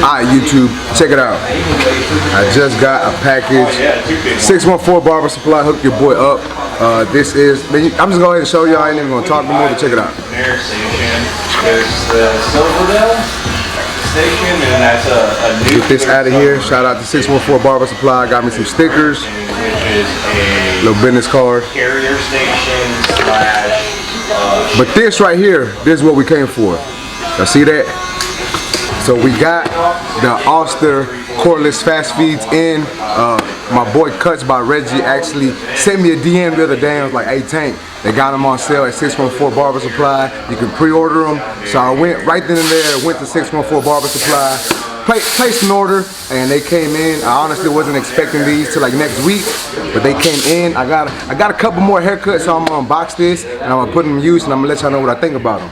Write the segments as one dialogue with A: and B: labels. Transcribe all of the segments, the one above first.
A: Alright, YouTube, check it out. I just got a package. 614 Barber Supply, hook your boy up. This is, I'm just going to go ahead and show you. I ain't even going to talk no more, but check it out.
B: There's the Silverdale station, and that's a new.
A: Get this out of here. Shout out to 614 Barber Supply. Got me some stickers.
B: Which is a
A: little business card.
B: Carrier station slash.
A: But this right here, this is what we came for. Y'all see that? So we got the OSTER cordless fast feeds in. My boy Cuts by Reggie actually sent me a DM the other day. I was like, hey Tank, they got them on sale at 614 Barber Supply. You can pre-order them. So I went right then and there, went to 614 Barber Supply, placed an order, and they came in. I honestly wasn't expecting these till like next week, but they came in. I got a couple more haircuts, so I'm gonna unbox this and I'm gonna put them in use, and I'm gonna let y'all know what I think about them.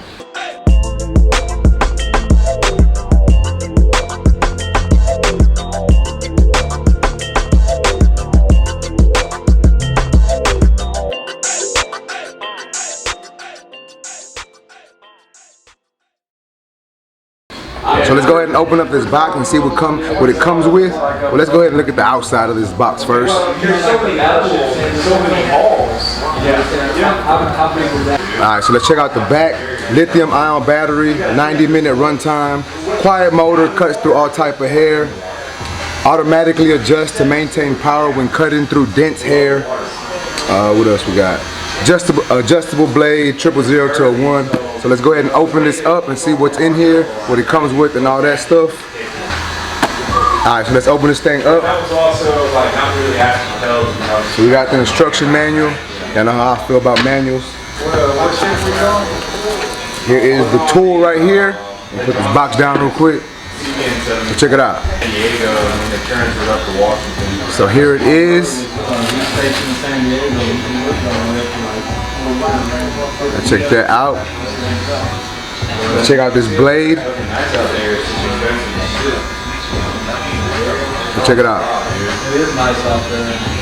A: So let's go ahead and open up this box and see what it comes with. Well, let's go ahead and look at the outside of this box first. Alright, so let's check out the back. Lithium ion battery, 90-minute runtime, quiet motor, cuts through all type of hair, automatically adjusts to maintain power when cutting through dense hair. What else we got? Adjustable blade, 000 to a 1. So let's go ahead and open this up and see what's in here, what it comes with and all that stuff. Alright, so let's open this thing up. So we got the instruction manual. Y'all know how I feel about manuals. Here is the tool right here. I'll put this box down real quick. So check it out. So here it is. Check that out. Let's check out this blade. Check it out.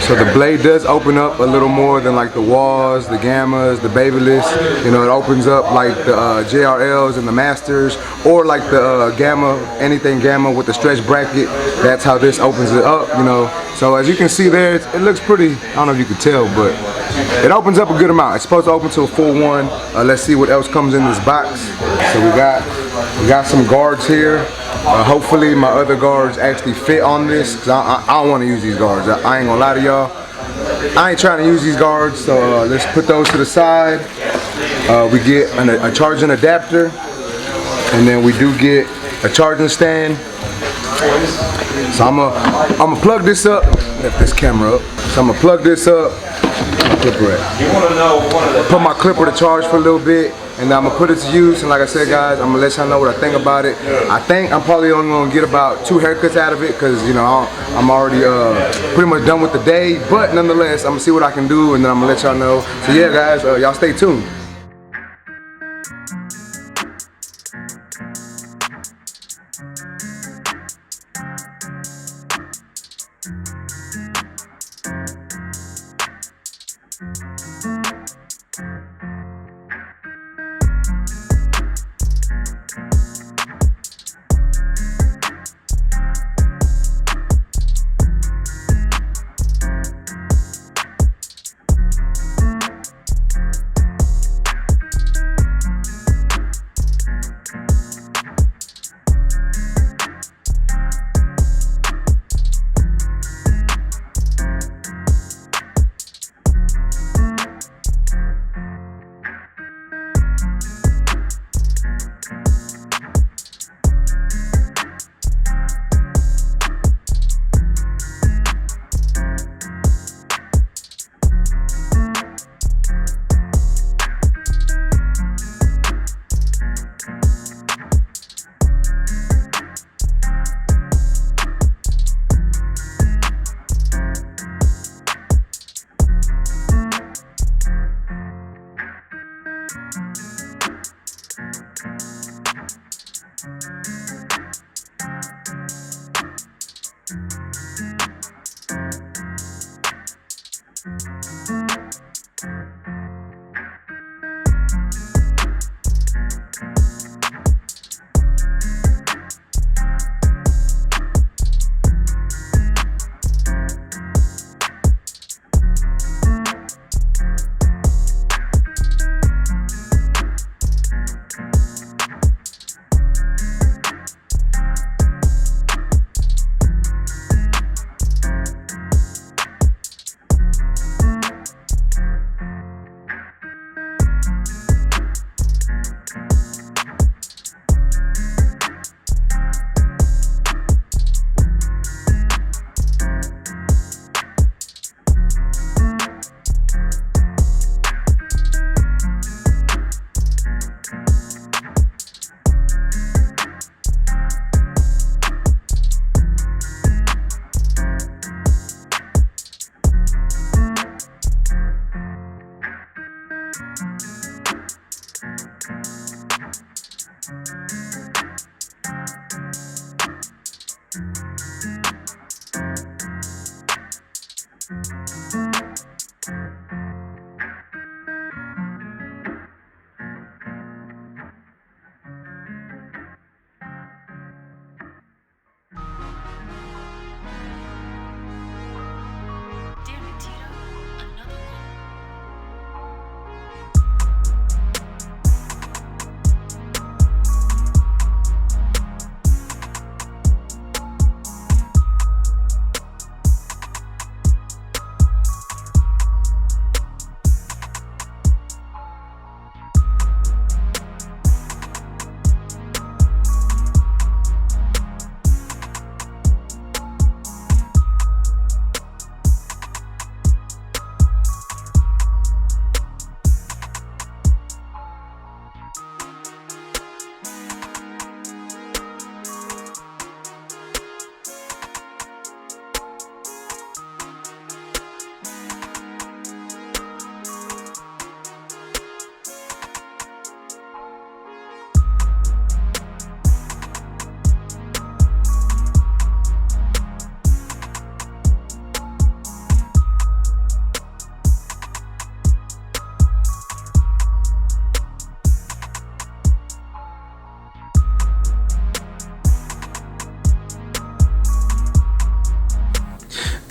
A: So the blade does open up a little more than like the Walls, the Gammas, the Babyless. You know, it opens up like the JRLs and the Masters, or like the Gamma, anything Gamma with the stretch bracket. That's how this opens it up, you know. So as you can see there, it looks pretty, I don't know if you can tell, but it opens up a good amount. It's supposed to open to a full one. Let's see what else comes in this box. So we got some guards here. Hopefully my other guards actually fit on this, because I don't want to use these guards. I ain't gonna lie to y'all. I ain't trying to use these guards, so let's put those to the side. We get a charging adapter, and then we do get a charging stand. So I'm gonna plug this up. Lift this camera up. So I'm gonna plug this up. Put my clipper to charge for a little bit, and I'm gonna put it to use. And like I said, guys, I'm gonna let y'all know what I think about it. I think I'm probably only gonna get about 2 haircuts out of it, because you know I'm already pretty much done with the day. But nonetheless, I'm gonna see what I can do, and then I'm gonna let y'all know. So yeah, guys, y'all stay tuned.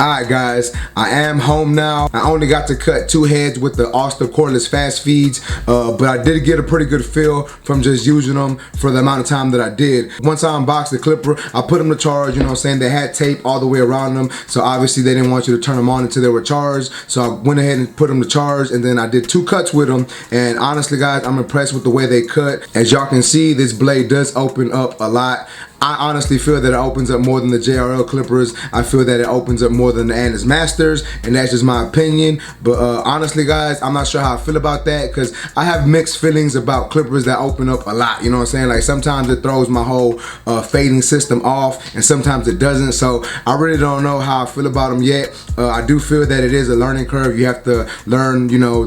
A: Alright guys, I am home now. I only got to cut 2 heads with the OSTER cordless fast feeds, but I did get a pretty good feel from just using them for the amount of time that I did. Once I unboxed the clipper, I put them to charge, you know what I'm saying? They had tape all the way around them, so obviously they didn't want you to turn them on until they were charged. So I went ahead and put them to charge, and then I did 2 cuts with them, and honestly guys, I'm impressed with the way they cut. As y'all can see, this blade does open up a lot. I honestly feel that it opens up more than the JRL clippers. I feel that it opens up more than the Andes Masters, and that's just my opinion. But honestly guys, I'm not sure how I feel about that, because I have mixed feelings about clippers that open up a lot, you know what I'm saying? Like sometimes it throws my whole fading system off, and sometimes it doesn't. So I really don't know how I feel about them yet. I do feel that it is a learning curve. You have to learn, you know,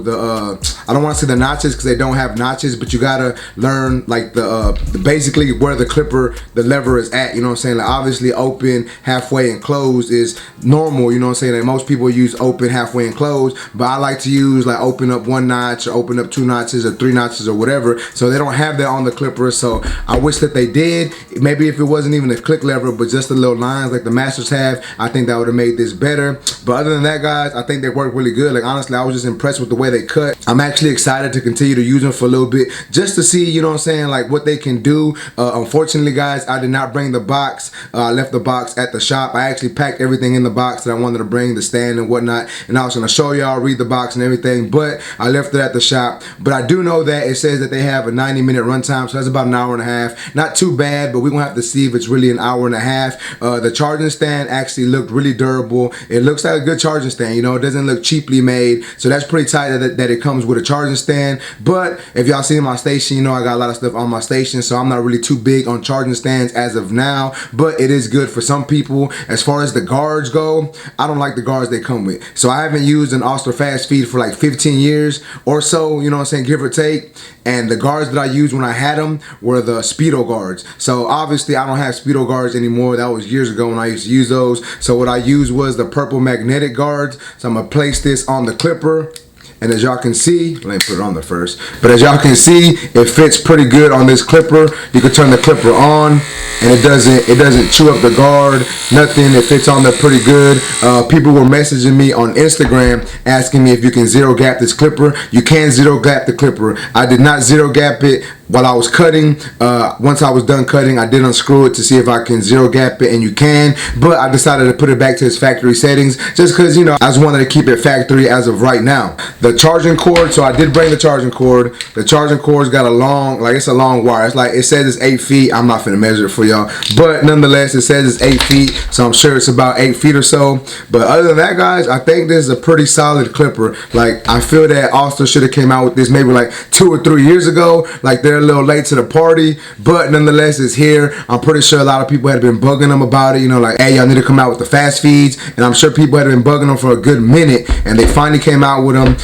A: I don't want to say the notches because they don't have notches, but you gotta learn like the basically where the lever is at, you know what I'm saying? Like obviously open, halfway, and closed is normal, you know what I'm saying? Like most people use open, halfway, and closed, but I like to use like open up 1 notch or open up 2 notches or 3 notches or whatever. So they don't have that on the clipper, so I wish that they did. Maybe if it wasn't even a click lever, but just the little lines like the Masters have, I think that would have made this better. But other than that guys, I think they work really good. Like honestly, I was just impressed with the way they cut. I'm actually excited to continue to use them for a little bit just to see, you know what I'm saying, like what they can do. Unfortunately guys, I did not bring the box. I left the box at the shop. I actually packed everything in the box that I wanted to bring, the stand and whatnot, and I was going to show y'all, read the box and everything, but I left it at the shop. But I do know that it says that they have a 90-minute runtime, so that's about an hour and a half. Not too bad, but we're going to have to see if it's really an hour and a half. The charging stand actually looked really durable. It looks like a good charging stand, you know, it doesn't look cheaply made, so that's pretty tight that it comes with a charging stand. But if y'all see my station, you know I got a lot of stuff on my station, so I'm not really too big on charging stands as of now, but it is good for some people. As far as the guards go, I don't like the guards they come with, so I haven't used an OSTER fast feed for like 15 years or so, you know what I'm saying, give or take. And the guards that I used when I had them were the Speedo guards. So obviously I don't have Speedo guards anymore. That was years ago when I used to use those. So what I used was the purple magnetic guards. So I'm gonna place this on the clipper. And as y'all can see, let me put it on there first. But as y'all can see, it fits pretty good on this clipper. You can turn the clipper on, and it doesn't chew up the guard, nothing. It fits on there pretty good. People were messaging me on Instagram asking me if you can zero gap this clipper. You can zero gap the clipper. I did not zero gap it while I was cutting. Once I was done cutting, I did unscrew it to see if I can zero gap it, and you can, but I decided to put it back to its factory settings just because, you know, I just wanted to keep it factory as of right now. The charging cord, so I did bring the charging cord. The charging cord's got a long, like it's a long wire. It's like, it says it's 8 feet. I'm not finna measure it for y'all, but nonetheless, it says it's 8 feet, so I'm sure it's about 8 feet or so. But other than that guys, I think this is a pretty solid clipper. Like I feel that OSTER should have came out with this maybe like 2 or 3 years ago. Like they're a little late to the party, but nonetheless it's here. I'm pretty sure a lot of people had been bugging them about it, you know, like, hey, y'all need to come out with the fast feeds, and I'm sure people had been bugging them for a good minute, and they finally came out with them.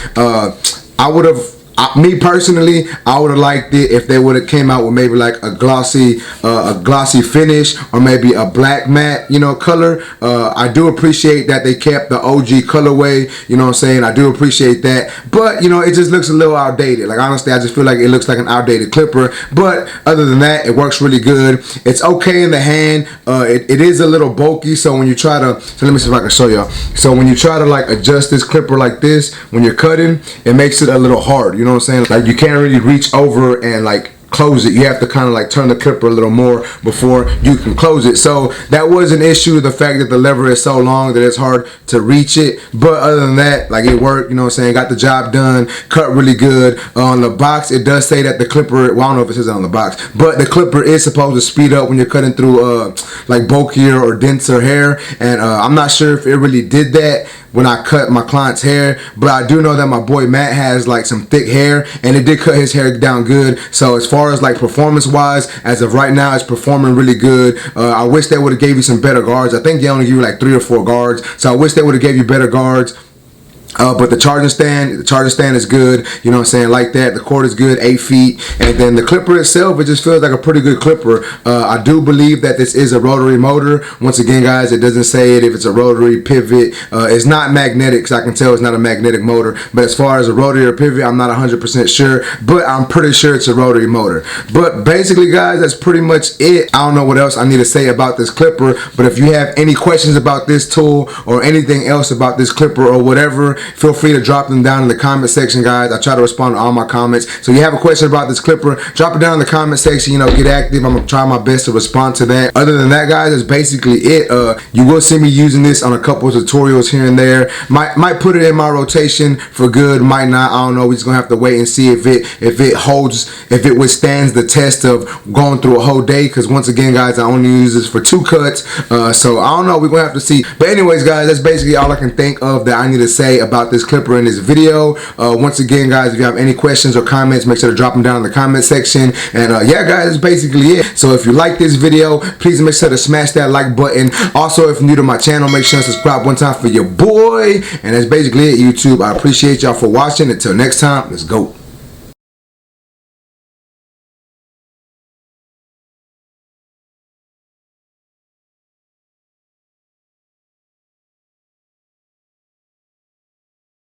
A: Me personally, I would have liked it if they would have came out with maybe like a glossy finish, or maybe a black matte, you know, color. I do appreciate that they kept the OG colorway, you know what I'm saying? I do appreciate that, but you know, it just looks a little outdated. Like honestly, I just feel like it looks like an outdated clipper, but other than that, it works really good. It's okay in the hand. It is a little bulky, so when you try to, so let me see if I can show y'all. So when you try to like adjust this clipper like this, when you're cutting, it makes it a little hard, you know what I'm saying? Like you can't really reach over and like close it. You have to kind of like turn the clipper a little more before you can close it. So that was an issue, the fact that the lever is so long that it's hard to reach it. But other than that, like it worked, you know what I'm saying? Got the job done, cut really good. On the box, it does say that the clipper, well, I don't know if it says it on the box, but the clipper is supposed to speed up when you're cutting through like bulkier or denser hair. And I'm not sure if it really did that when I cut my client's hair, but I do know that my boy Matt has like some thick hair, and it did cut his hair down good. So as far as like performance wise, as of right now, it's performing really good. I wish they would have gave you some better guards. I think they only give you like 3 or 4 guards, so I wish they would have gave you better guards. But the charging stand is good, you know what I'm saying, like that. The cord is good, 8 feet, and then the clipper itself, it just feels like a pretty good clipper. I do believe that this is a rotary motor. Once again, guys, it doesn't say it if it's a rotary pivot. It's not magnetic, so I can tell it's not a magnetic motor. But as far as a rotary or pivot, I'm not 100% sure, but I'm pretty sure it's a rotary motor. But basically, guys, that's pretty much it. I don't know what else I need to say about this clipper, but if you have any questions about this tool or anything else about this clipper or whatever, feel free to drop them down in the comment section, guys. I try to respond to all my comments. So if you have a question about this clipper, drop it down in the comment section. You know, get active. I'm gonna try my best to respond to that. Other than that, guys, that's basically it. You will see me using this on a couple of tutorials here and there. Might put it in my rotation for good, might not. I don't know. We're just gonna have to wait and see if it withstands the test of going through a whole day. Because once again, guys, I only use this for 2 cuts. So I don't know. We're gonna have to see. But anyways, guys, that's basically all I can think of that I need to say about this clipper in this video. Once again, guys, if you have any questions or comments, make sure to drop them down in the comment section. And yeah, guys, that's basically it. So if you like this video, please make sure to smash that like button. Also, if you're new to my channel, make sure to subscribe one time for your boy. And that's basically it, YouTube. I appreciate y'all for watching. Until next time, let's go.